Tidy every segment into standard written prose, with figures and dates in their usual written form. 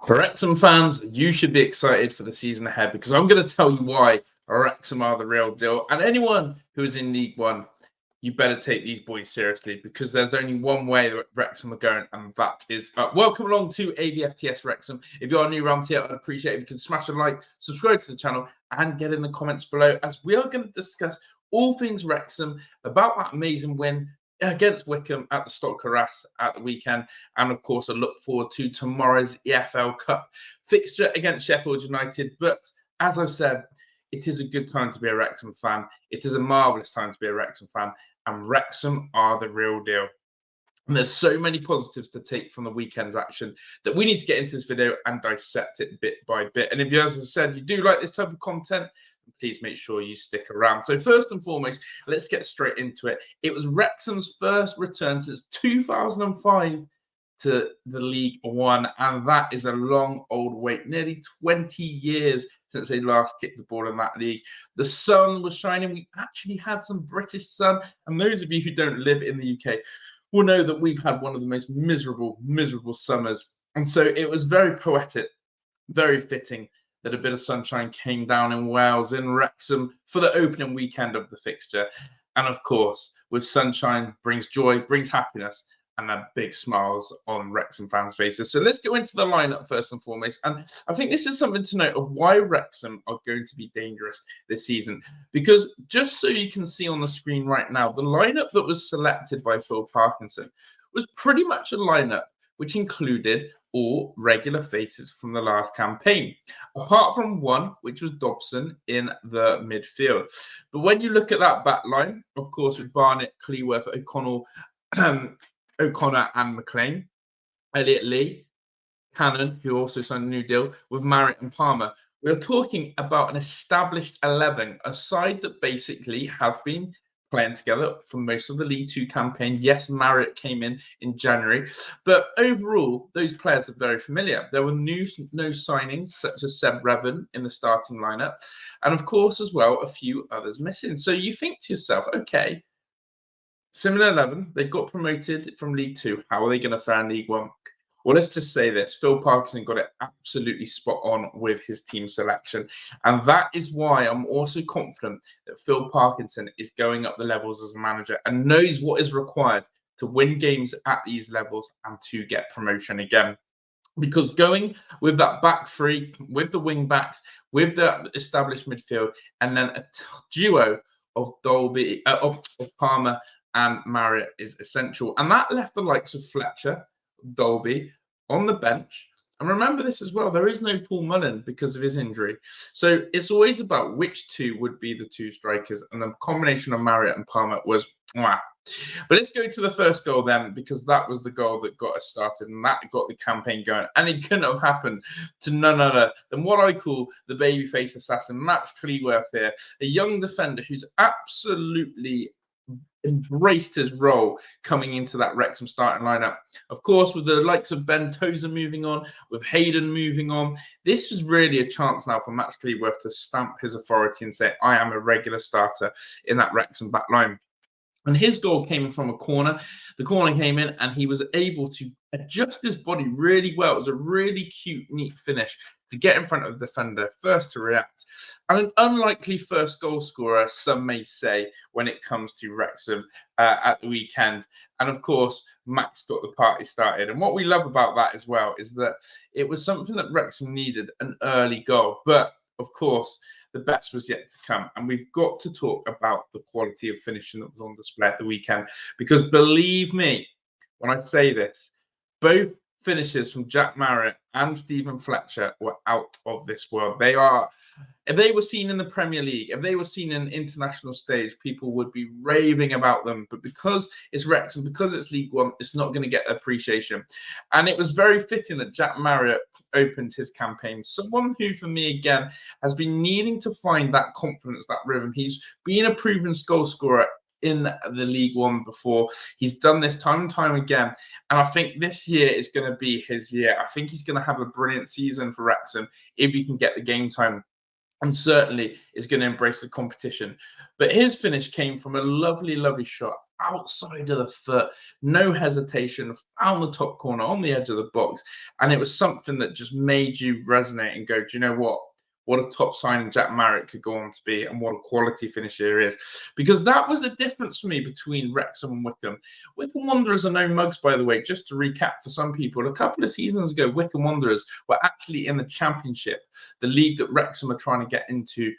For Wrexham fans, you should be excited for the season ahead because I'm going to tell you why Wrexham are the real deal. And anyone who is in League One, you better take these boys seriously because there's only one way that Wrexham are going, and that is up. Welcome along to AVFTS Wrexham. If you're new around here, I'd appreciate if you can smash a like, subscribe to the channel, and get in the comments below as we are going to discuss all things Wrexham about that amazing win against Wycombe at the Stock Carras at the weekend, and of course, I look forward to tomorrow's EFL Cup fixture against Sheffield United. But as I said, it is a good time to be a Wrexham fan. It is a marvellous time to be a Wrexham fan, and Wrexham are the real deal. And there's so many positives to take from the weekend's action that we need to get into this video and dissect it bit by bit. And if you, as I said, you do like this type of content, please make sure you stick around. So first and foremost, let's get straight into it. It was Wrexham's first return since 2005 to the League One, and that is a long old wait, nearly 20 years since they last kicked the ball in that league. The sun was shining. We actually had some British sun, and those of you who don't live in the UK will know that we've had one of the most miserable summers. And so it was very poetic, very fitting that a bit of sunshine came down in Wales, in Wrexham, for the opening weekend of the fixture. And of course, with sunshine brings joy, brings happiness, and big smiles on Wrexham fans' faces. So let's go into the lineup first and foremost. And I think this is something to note of why Wrexham are going to be dangerous this season. Because just so you can see on the screen right now, the lineup that was selected by Phil Parkinson was pretty much a lineup which included all regular faces from the last campaign, apart from one, which was Dobson in the midfield. But when you look at that back line, of course, with Barnett, Cleworth, O'Connor and McLean, Elliot Lee, Cannon, who also signed a new deal, with Marriott and Palmer, we're talking about an established 11, a side that basically have been playing together for most of the League Two campaign. Yes, Marriott came in January, but overall, those players are very familiar. There were no signings, such as Seb Revan in the starting lineup, and of course, as well, a few others missing. So you think to yourself, okay, similar 11, they got promoted from League Two. How are they going to fare in League One? Well, let's just say this. Phil Parkinson got it absolutely spot on with his team selection. And that is why I'm also confident that Phil Parkinson is going up the levels as a manager and knows what is required to win games at these levels and to get promotion again. Because going with that back three, with the wing backs, with the established midfield, and then a duo of Palmer and Marriott is essential. And that left the likes of Fletcher, Dolby on the bench. And remember this as well, there is no Paul Mullen because of his injury. So it's always about which two would be the two strikers. And the combination of Marriott and Palmer was wow. But let's go to the first goal then, because that was the goal that got us started and that got the campaign going. And it couldn't have happened to none other than what I call the babyface assassin, Max Cleworth here, a young defender who's absolutely embraced his role coming into that Wrexham starting lineup. Of course, with the likes of Ben Tozer moving on, with Hayden moving on, this was really a chance now for Max Cleworth to stamp his authority and say, I am a regular starter in that Wrexham back line. And his goal came from a corner. The corner came in and he was able to adjust his body really well. It was a really cute, neat finish to get in front of the defender, first to react. And an unlikely first goal scorer, some may say, when it comes to Wrexham at the weekend. And of course, Max got the party started. And what we love about that as well is that it was something that Wrexham needed, an early goal. But of course, the best was yet to come. And we've got to talk about the quality of finishing that was on display at the weekend. Because believe me, when I say this, both finishes from Jack Marriott and Stephen Fletcher were out of this world. If they were seen in the Premier League, if they were seen in an international stage, people would be raving about them. But because it's Wrexham, because it's League One, it's not going to get appreciation. And it was very fitting that Jack Marriott opened his campaign. Someone who, for me, again, has been needing to find that confidence, that rhythm. He's been a proven goal scorer in the League One before. He's done this time and time again. And I think this year is going to be his year. I think he's going to have a brilliant season for Wrexham if he can get the game time. And certainly is going to embrace the competition. But his finish came from a lovely, lovely shot, outside of the foot, no hesitation, found the top corner on the edge of the box. And it was something that just made you resonate and go, do you know what? What a top signing Jack Marriott could go on to be, and what a quality finisher he is. Because that was the difference for me between Wrexham and Wycombe. Wycombe Wanderers are no mugs, by the way. Just to recap for some people, a couple of seasons ago, Wycombe Wanderers were actually in the Championship, the league that Wrexham are trying to get into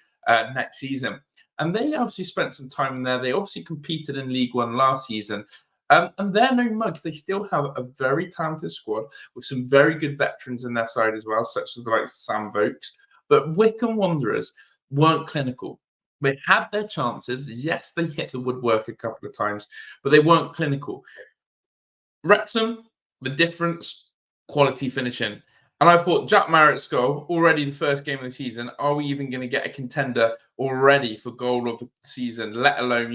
next season. And they obviously spent some time in there. They obviously competed in League One last season. And they're no mugs. They still have a very talented squad with some very good veterans in their side as well, such as the likes of Sam Vokes. But Wycombe Wanderers weren't clinical. They had their chances. Yes, they hit the woodwork a couple of times, but they weren't clinical. Wrexham, the difference, quality finishing. And I thought Jack Marriott's goal, already the first game of the season, are we even going to get a contender already for goal of the season, let alone,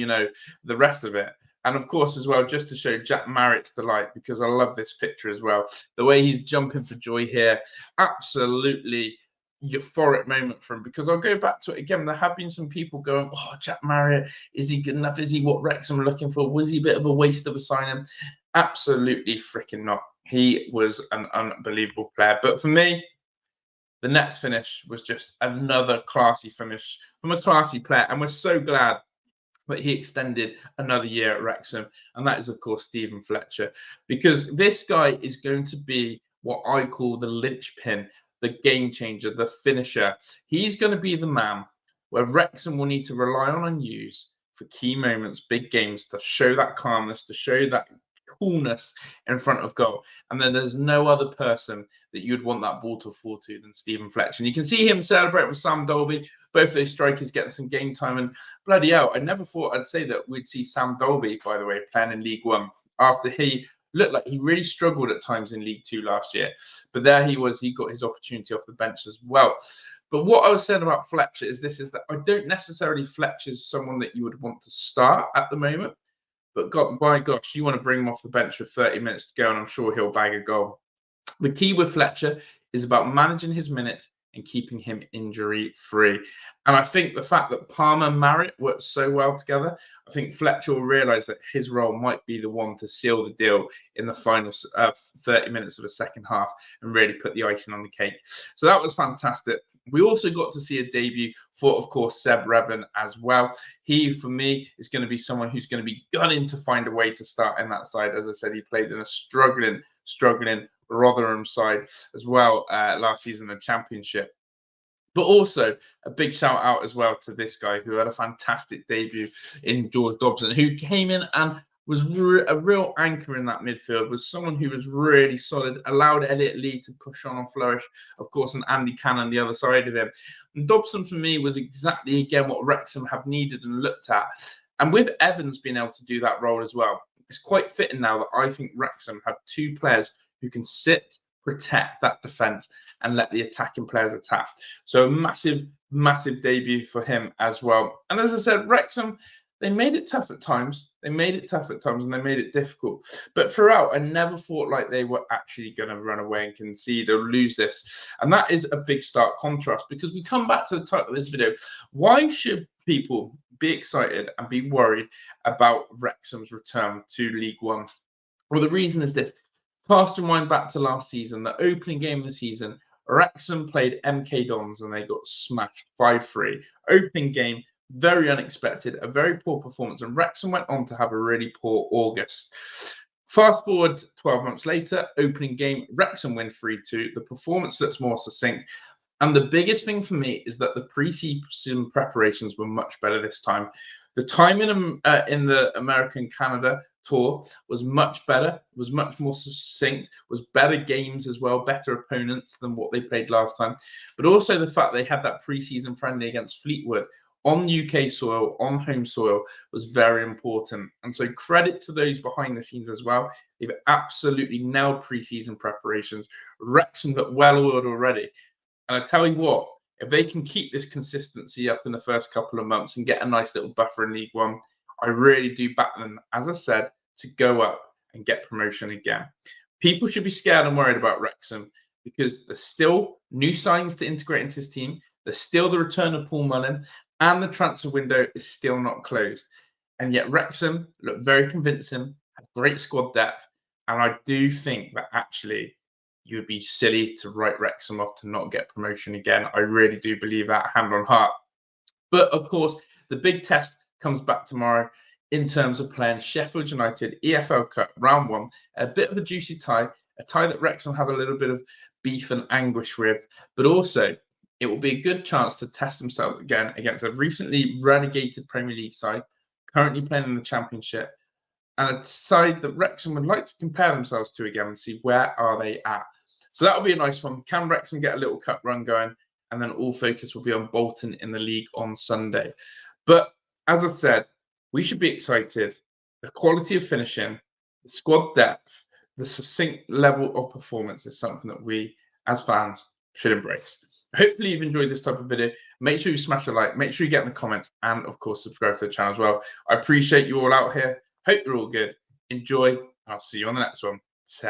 the rest of it? And of course, as well, just to show Jack Marriott's delight, because I love this picture as well. The way he's jumping for joy here, absolutely euphoric moment for him, because I'll go back to it again. There have been some people going, oh, Jack Marriott, is he good enough? Is he what Wrexham are looking for? Was he a bit of a waste of a signing? Absolutely freaking not. He was an unbelievable player. But for me, the next finish was just another classy finish from a classy player. And we're so glad that he extended another year at Wrexham. And that is, of course, Stephen Fletcher, because this guy is going to be what I call the linchpin, the game changer, the finisher. He's going to be the man where Wrexham will need to rely on and use for key moments, big games, to show that calmness, to show that coolness in front of goal. And then there's no other person that you'd want that ball to fall to than Stephen Fletcher. And you can see him celebrate with Sam Dolby. Both those strikers getting some game time. And bloody hell, I never thought I'd say that we'd see Sam Dolby, by the way, playing in League One after he looked like he really struggled at times in League Two last year. But there he was. He got his opportunity off the bench as well. But what I was saying about Fletcher is that I don't necessarily Fletcher as someone that you would want to start at the moment. But God, by gosh, you want to bring him off the bench with 30 minutes to go, and I'm sure he'll bag a goal. The key with Fletcher is about managing his minutes and keeping him injury-free. And I think the fact that Palmer and Marriott work so well together, I think Fletcher will realise that his role might be the one to seal the deal in the final 30 minutes of the second half and really put the icing on the cake. So that was fantastic. We also got to see a debut for, of course, Seb Revan as well. He, for me, is going to be someone who's going to be gunning to find a way to start in that side. As I said, he played in a struggling Rotherham side as well last season in the Championship. But also a big shout out as well to this guy who had a fantastic debut in George Dobson, who came in and was a real anchor in that midfield, was someone who was really solid, allowed Elliot Lee to push on and flourish, of course, and Andy Cannon the other side of him. And Dobson, for me, was exactly, again, what Wrexham have needed and looked at. And with Evans being able to do that role as well, it's quite fitting now that I think Wrexham have two players who can sit, protect that defence and let the attacking players attack. So a massive debut for him as well. And as I said, Wrexham, they made it tough at times. And they made it difficult. But throughout, I never thought like they were actually going to run away and concede or lose this. And that is a big stark contrast, because we come back to the title of this video. Why should people be excited and be worried about Wrexham's return to League One? Well, the reason is this. Cast your mind back to last season, the opening game of the season, Wrexham played MK Dons and they got smashed 5-3. Opening game, very unexpected, a very poor performance, and Wrexham went on to have a really poor August. Fast forward 12 months later, opening game, Wrexham win 3-2. The performance looks more succinct. And the biggest thing for me is that the pre-season preparations were much better this time. The time in the American-Canada tour was much better, was much more succinct, was better games as well, better opponents than what they played last time. But also the fact they had that pre-season friendly against Fleetwood on UK soil, on home soil, was very important. And so credit to those behind the scenes as well. They've absolutely nailed pre-season preparations. Wrexham look well-oiled already. And I tell you what, if they can keep this consistency up in the first couple of months and get a nice little buffer in League One, I really do back them, as I said, to go up and get promotion again. People should be scared and worried about Wrexham because there's still new signings to integrate into his team. There's still the return of Paul Mullin, and the transfer window is still not closed. And yet Wrexham look very convincing, have great squad depth, and I do think that actually you would be silly to write Wrexham off to not get promotion again. I really do believe that, hand on heart. But of course, the big test comes back tomorrow in terms of playing Sheffield United EFL Cup round one. A bit of a juicy tie, a tie that Wrexham have a little bit of beef and anguish with, but also it will be a good chance to test themselves again against a recently relegated Premier League side, currently playing in the Championship, and a side that Wrexham would like to compare themselves to again and see where are they at. So that'll be a nice one. Can Wrexham get a little cup run going? And then all focus will be on Bolton in the league on Sunday. But as I said, we should be excited. The quality of finishing, the squad depth, the succinct level of performance is something that we as fans should embrace. Hopefully you've enjoyed this type of video. Make sure you smash a like, make sure you get in the comments, and of course subscribe to the channel as well. I appreciate you all out here. Hope you're all good. Enjoy. I'll see you on the next one. Ta.